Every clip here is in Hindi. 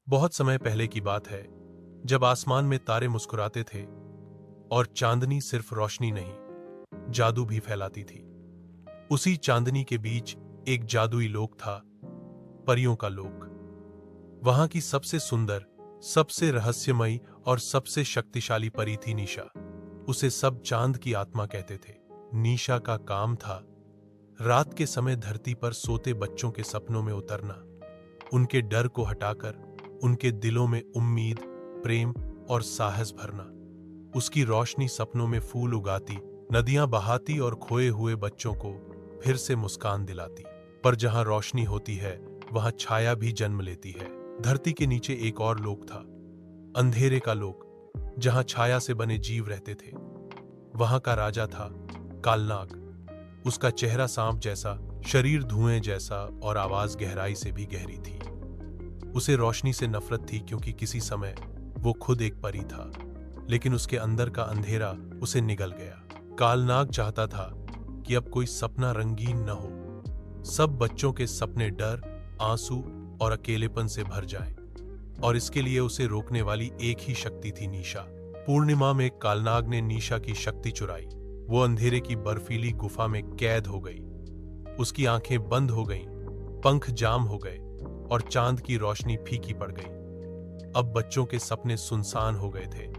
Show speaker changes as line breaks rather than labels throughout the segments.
बहुत समय पहले की बात है, जब आसमान में तारे मुस्कुराते थे और चांदनी सिर्फ रोशनी नहीं, जादू भी फैलाती थी। उसी चांदनी के बीच एक जादुई लोक था, परियों का लोक। वहां की सबसे सुंदर, सबसे रहस्यमयी और सबसे शक्तिशाली परी थी निशा। उसे सब चांद की आत्मा कहते थे। निशा का काम था रात के समय धरती पर सोते बच्चों के सपनों में उतरना, उनके डर को हटाकर उनके दिलों में उम्मीद, प्रेम और साहस भरना। उसकी रोशनी सपनों में फूल उगाती, नदियां बहाती और खोए हुए बच्चों को फिर से मुस्कान दिलाती। पर जहां रोशनी होती है, वहां छाया भी जन्म लेती है। धरती के नीचे एक और लोक था, अंधेरे का लोक, जहां छाया से बने जीव रहते थे। वहां का राजा था कालनाग। उसका चेहरा सांप जैसा, शरीर धुएं जैसा और आवाज गहराई से भी गहरी थी। उसे रोशनी से नफरत थी, क्योंकि किसी समय वो खुद एक परी था, लेकिन उसके अंदर का अंधेरा उसे निगल गया। कालनाग चाहता था कि अब कोई सपना रंगीन न हो। सब बच्चों के सपने डर, आंसू और अकेलेपन से भर जाएं, और इसके लिए उसे रोकने वाली एक ही शक्ति थी, निशा। पूर्णिमा में कालनाग ने निशा की शक्ति चुराई। वो अंधेरे की बर्फीली गुफा में कैद हो गई। उसकी आंखें बंद हो गईं, पंख जाम हो गए और चांद की रोशनी फीकी पड़ गई। अब बच्चों के सपने सुनसान हो गए थे।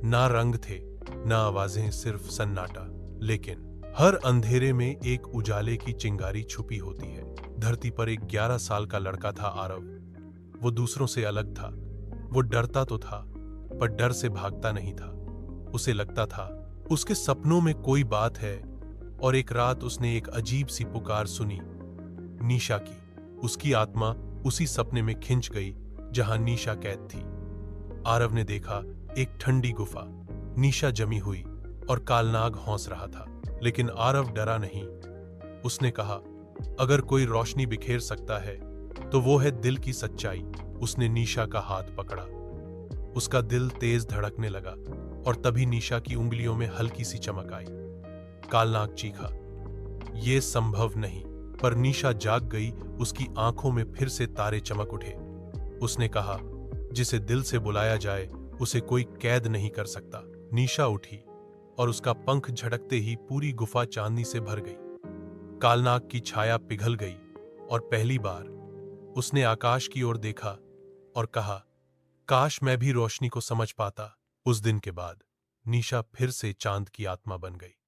ना रंग थे, ना आवाजें, सिर्फ सन्नाटा। लेकिन हर अंधेरे में एक उजाले की चिंगारी छुपी होती है। धरती पर एक 11 साल का लड़का था, आरव। वो दूसरों से अलग था। वो डरता तो था, पर डर से भागता नहीं था। उसे लगता था उसके सपनों में कोई बात है। और एक रात उसने एक अजीब सी पुकार सुनी, निशा की। उसकी आत्मा उसी सपने में खिंच गई जहां निशा कैद थी। आरव ने देखा एक ठंडी गुफा, निशा जमी हुई और कालनाग हौंस रहा था। लेकिन आरव डरा नहीं। उसने कहा, अगर कोई रोशनी बिखेर सकता है तो वो है दिल की सच्चाई। उसने निशा का हाथ पकड़ा। उसका दिल तेज धड़कने लगा और तभी निशा की उंगलियों में हल्की सी चमक आई। कालनाग चीखा, यह संभव नहीं। पर निशा जाग गई। उसकी आंखों में फिर से तारे चमक उठे। उसने कहा, जिसे दिल से बुलाया जाए उसे कोई कैद नहीं कर सकता। निशा उठी और उसका पंख झटकते ही पूरी गुफा चांदनी से भर गई। कालनाग की छाया पिघल गई और पहली बार उसने आकाश की ओर देखा और कहा, काश मैं भी रोशनी को समझ पाता। उस दिन के बाद निशा फिर से चांद की आत्मा बन गई।